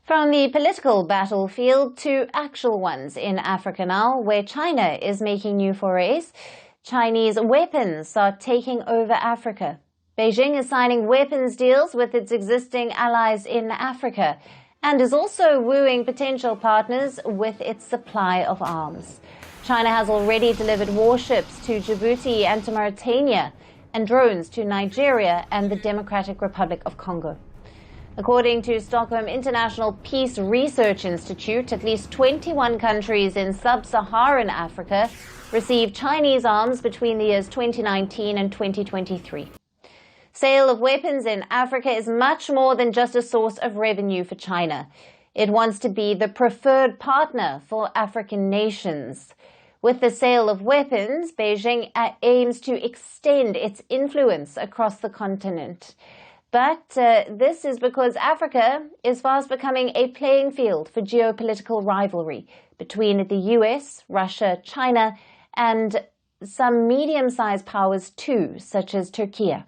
From the political battlefield to actual ones in Africa now, where China is making new forays, Chinese weapons are taking over Africa. Beijing is signing weapons deals with its existing allies in Africa and is also wooing potential partners with its supply of arms. China has already delivered warships to Djibouti and to Mauritania and drones to Nigeria and the Democratic Republic of Congo. According to Stockholm International Peace Research Institute, at least 21 countries in Sub-Saharan Africa received Chinese arms between the years 2019 and 2023. Sale of weapons in Africa is much more than just a source of revenue for China. It wants to be the preferred partner for African nations. With the sale of weapons, Beijing aims to extend its influence across the continent. But this is because Africa is fast becoming a playing field for geopolitical rivalry between the US, Russia, China, and some medium-sized powers too, such as Turkey.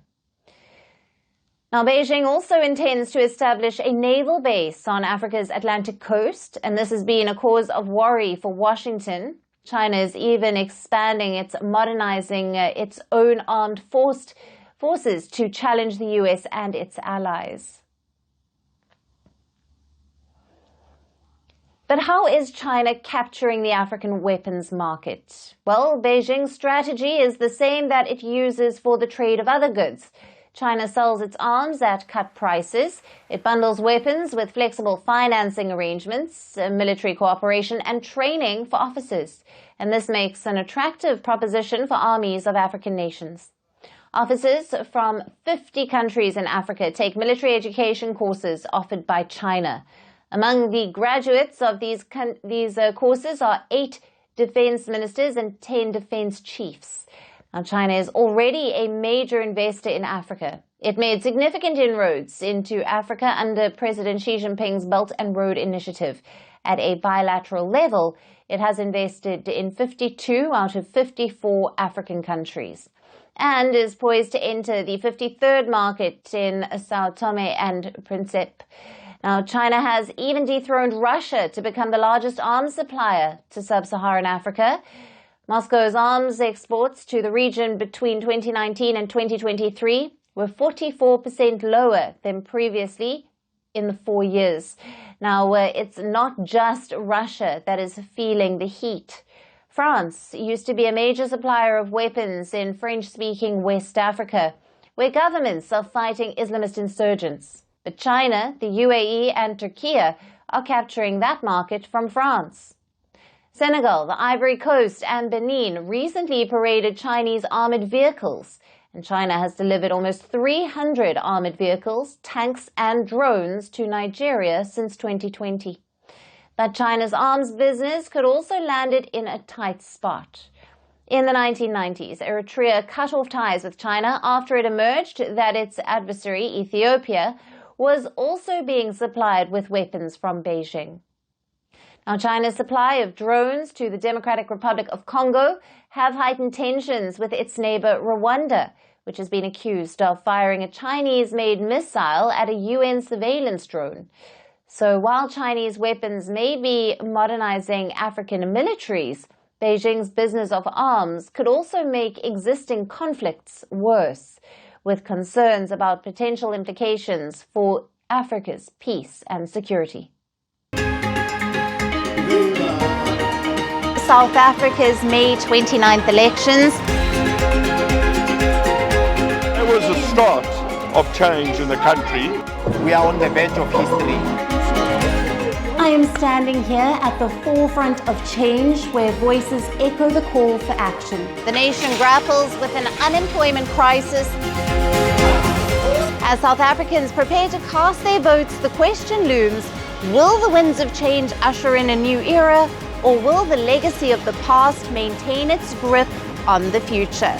Now, Beijing also intends to establish a naval base on Africa's Atlantic coast, and this has been a cause of worry for Washington. China is even modernizing its own armed forces to challenge the US and its allies. But how is China capturing the African weapons market? Well, Beijing's strategy is the same that it uses for the trade of other goods. China sells its arms at cut prices. It bundles weapons with flexible financing arrangements, military cooperation and training for officers. And this makes an attractive proposition for armies of African nations. Officers from 50 countries in Africa take military education courses offered by China. Among the graduates of these courses are 8 defense ministers and 10 defense chiefs. Now, China is already a major investor in Africa. It made significant inroads into Africa under President Xi Jinping's Belt and Road Initiative. At a bilateral level, it has invested in 52 out of 54 African countries and is poised to enter the 53rd market in Sao Tome and Principe. Now, China has even dethroned Russia to become the largest arms supplier to Sub-Saharan Africa. Moscow's arms exports to the region between 2019 and 2023 were 44% lower than previously in the 4 years. Now, it's not just Russia that is feeling the heat. France used to be a major supplier of weapons in French-speaking West Africa, where governments are fighting Islamist insurgents. But China, the UAE and Turkey are capturing that market from France. Senegal, the Ivory Coast and Benin recently paraded Chinese armored vehicles, and China has delivered almost 300 armored vehicles, tanks and drones to Nigeria since 2020. But China's arms business could also land it in a tight spot. In the 1990s, Eritrea cut off ties with China after it emerged that its adversary, Ethiopia, was also being supplied with weapons from Beijing. Now, China's supply of drones to the Democratic Republic of Congo have heightened tensions with its neighbor Rwanda, which has been accused of firing a Chinese-made missile at a UN surveillance drone. So while Chinese weapons may be modernizing African militaries, Beijing's business of arms could also make existing conflicts worse, with concerns about potential implications for Africa's peace and security. South Africa's May 29th elections. It was the start of change in the country. We are on the verge of history. I am standing here at the forefront of change where voices echo the call for action. The nation grapples with an unemployment crisis. As South Africans prepare to cast their votes, the question looms, will the winds of change usher in a new era, or will the legacy of the past maintain its grip on the future?